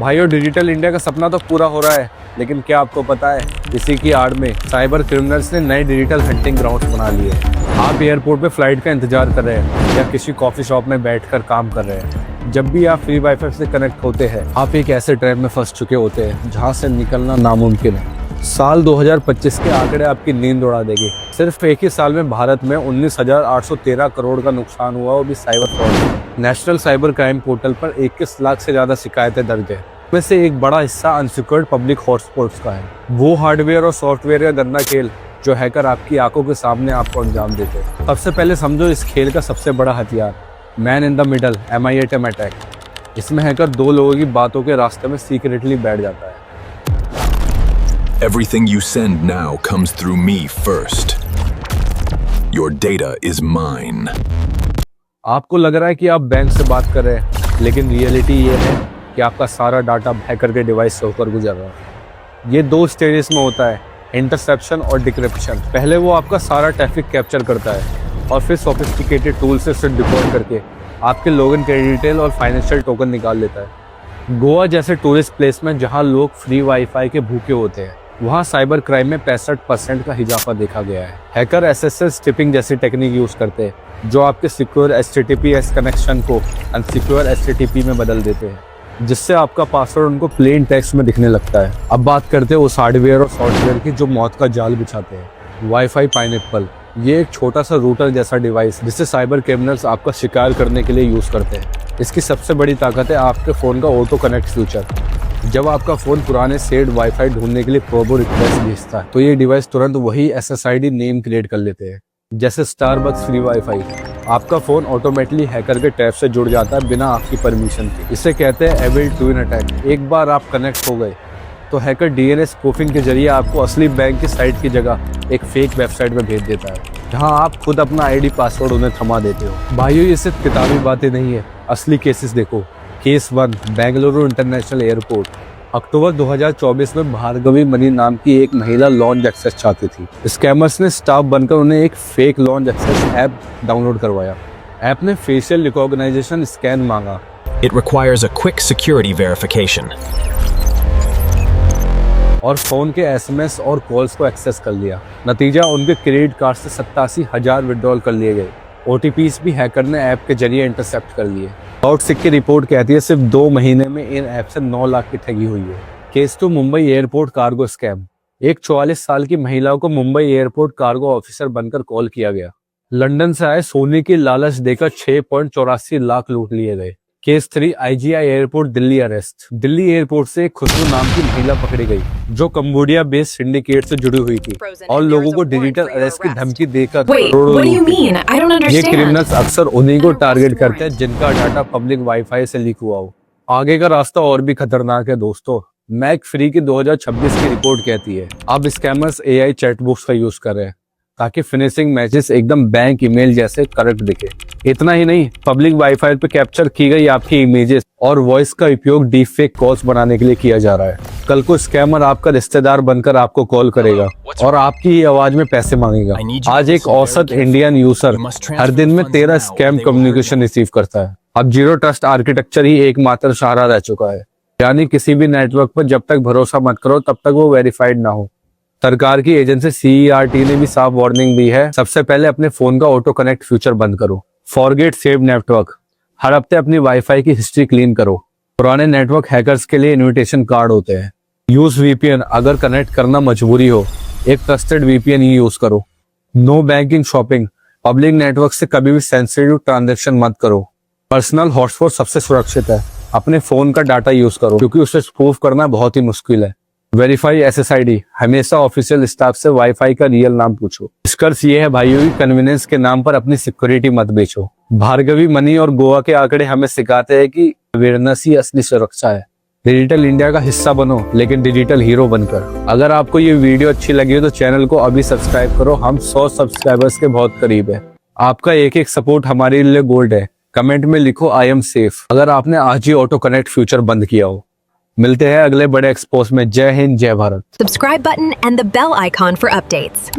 भाइयों, digital India का सपना तो पूरा हो रहा है, लेकिन क्या आपको पता है इसी की आड़ में साइबर क्रिमिनल्स ने नए डिजिटल हंटिंग ग्राउंड्स बना लिए हैं। आप एयरपोर्ट पे फ्लाइट का इंतजार कर रहे हैं या किसी कॉफी शॉप में बैठकर काम कर रहे हैं, जब भी आप फ्री वाईफाई से कनेक्ट होते हैं आप एक ऐसे ट्रैप में फंस चुके होते हैं जहां से निकलना नामुमकिन है। साल 2025 के आंकड़े आपकी नींद उड़ा देंगे। सिर्फ एक ही साल में भारत में 19,813 करोड़ का नुकसान हुआ, वो भी cyber fraud. National cyber crime portal पर 21 लाख से ज्यादा शिकायतें दर्ज है। में से एक बड़ा हिस्सा अनसिक्योर्ड पब्लिक हॉटस्पॉट्स का है। वो हार्डवेयर और सॉफ्टवेयर का गंदा खेल जो हैकर आपकी आंखों के सामने आपको अंजाम देते हैं। सबसे पहले समझो इस खेल का सबसे बड़ा हथियार, man in the middle MITM attack. इसमें हैकर दो लोगों की बातों के रास्ते में सीक्रेटली बैठ जाता है। Everything you send now comes through me first. Your data is mine. आपको लग रहा है कि आप बैंक से बात कर रहे हैं, लेकिन रियलिटी ये है कि आपका सारा डाटा हैकर के डिवाइस से होकर गुजर रहा है। ये 2 स्टेजेस में होता है, इंटरसेप्शन और डिक्रिप्शन। पहले वो आपका सारा ट्रैफिक कैप्चर करता है और फिर सोफिस्टिकेटेड टूल से उसे डिकोड करके आपके लॉगिन क्रेडिट डिटेल और फाइनेंशियल टोकन निकाल लेता है। गोवा जैसे टूरिस्ट प्लेस में जहाँ लोग फ्री वाईफाई के भूखे होते हैं, वहाँ साइबर क्राइम में 65% का इजाफा देखा गया है। हैकर SSL स्टिपिंग जैसी टेक्निक यूज करते हैं जो आपके सिक्योर HTTPS कनेक्शन को अनसिक्योर HTTP में बदल देते हैं, जिससे आपका पासवर्ड उनको प्लेन टेक्स्ट में दिखने लगता है। अब बात करते हैं उस हार्डवेयर और सॉफ्टवेयर की जो मौत का जाल बिछाते हैं। वाईफाई पाइनएप्पल, ये एक छोटा सा रूटर जैसा डिवाइस जिसे साइबर क्रिमिनल्स आपका शिकार करने के लिए यूज करते हैं। इसकी सबसे बड़ी ताकत है आपके फोन का ऑटो कनेक्ट फीचर। जब आपका फोन पुराने सेड वाईफाई ढूंढने के लिए प्रोबो रिक्वेस्ट भेजता है तो ये डिवाइस तुरंत वही SSID नेम क्रिएट कर लेते हैं, जैसे स्टारबक्स फ्री वाईफाई। आपका फोन ऑटोमेटिकली हैकर के टैब से जुड़ जाता है बिना आपकी परमिशन के। इसे कहते हैं एविल ट्विन अटैक। एक बार आप कनेक्ट हो गए तो हैकर DNS स्पूफिंग के जरिए आपको असली बैंक की साइट की जगह एक फेक वेबसाइट में भेज देता है, जहां आप खुद अपना ID पासवर्ड उन्हें थमा देते हो। भाइयों, ये सिर्फ किताबी बातें नहीं है, असली केसेस देखो। Case 1, Bengaluru international airport. October 2024 में भार्गवी मनी नाम की एक महिला लॉन्च एक्सेस चाहती थी। स्कैमर्स ने स्टाफ बनकर उन्हें एक fake launch access app download करवाया। ऐप ने फेशियल रिकॉग्नाइजेशन स्कैन मांगा। It requires a quick security verification. और फोन के SMS और कॉल्स को एक्सेस कर लिया। नतीजा, उनके क्रेडिट कार्ड से 87,000 विड्रॉल कर लिए गए। OTPs भी हैकर ने ऐप के जरिए इंटरसेप्ट कर लिए। क्लाउड सिक की रिपोर्ट कहती है सिर्फ 2 महीने में इन ऐप से 9 लाख की ठगी हुई है। Case 2, Mumbai airport cargo scam. एक 44 साल की महिला को मुंबई एयरपोर्ट कार्गो ऑफिसर बनकर कॉल किया गया। लंदन से आए सोने की लालच देकर 6.84 लाख लूट लिए गए। Case 3, IGI airport Delhi arrest. Delhi airport से एक खुशबू नाम की महिला पकड़ी गई जो कंबोडिया बेस्ड सिंडिकेट से जुड़ी हुई थी और लोगों को डिजिटल अरेस्ट की धमकी देकर करोड़ों ये क्रिमिनल्स अक्सर उन्हीं को टारगेट करते हैं जिनका डाटा पब्लिक वाईफाई से लीक हुआ हो। आगे का रास्ता और भी खतरनाक है दोस्तों। मैक फ्री की 2026 की रिपोर्ट कहती है अब स्कैमर्स AI चैटबॉक्स का यूज कर रहे हैं ताकि फिनिशिंग मैसेज एकदम बैंक ईमेल जैसे करेक्ट दिखे। इतना ही नहीं, पब्लिक वाईफाई पे कैप्चर की गई आपकी इमेजेस और वॉइस का उपयोग डीप फेक कॉल्स बनाने के लिए किया जा रहा है। कल को स्कैमर आपका रिश्तेदार बनकर आपको कॉल करेगा और आपकी ही आवाज में पैसे मांगेगा। आज एक औसत इंडियन यूजर हर दिन में 13 स्कैम कम्युनिकेशन रिसीव करता है। अब जीरो ट्रस्ट आर्किटेक्चर ही एकमात्र सहारा रह चुका है, यानी किसी भी नेटवर्क पर जब तक भरोसा मत करो तब तक वो वेरीफाइड ना हो। सरकार की एजेंसी CERT ने भी साफ वार्निंग दी है, सबसे पहले अपने फोन का ऑटो कनेक्ट फीचर बंद करो। फॉरगेट सेव नेटवर्क, हर हफ्ते अपनी वाईफाई की हिस्ट्री क्लीन करो। पुराने नेटवर्क हैकर्स के लिए इनविटेशन कार्ड होते हैं। यूज VPN, अगर कनेक्ट करना मजबूरी हो एक ट्रस्टेड VPN ही यूज करो। No banking shopping, public network से कभी भी सेंसिटिव ट्रांजेक्शन मत करो। पर्सनल हॉटस्पॉट सबसे सुरक्षित है, अपने फोन का डाटा यूज करो क्योंकि उसे स्पूफ करना बहुत ही मुश्किल है। वेरीफाई SSID, हमेशा ऑफिशियल स्टाफ से वाईफाई का रियल नाम पूछो। निष्कर्ष ये है भाइयों की कन्वीनियंस के नाम पर अपनी सिक्योरिटी मत बेचो। भार्गवी मनी और गोवा के आंकड़े हमें सिखाते हैं कि अवेयरनेस ही असली सुरक्षा है। डिजिटल इंडिया का हिस्सा बनो, लेकिन डिजिटल हीरो बनकर। अगर आपको ये वीडियो अच्छी लगी हो तो चैनल को अभी सब्सक्राइब करो। हम 100 सब्सक्राइबर्स के बहुत करीब है। आपका एक सपोर्ट हमारे लिए गोल्ड है। कमेंट में लिखो I am safe अगर आपने आज ही ऑटो कनेक्ट फ्यूचर बंद किया हो। मिलते हैं अगले बड़े एक्सपोज में। जय हिंद, जय Bharat. Subscribe button and the bell icon for updates.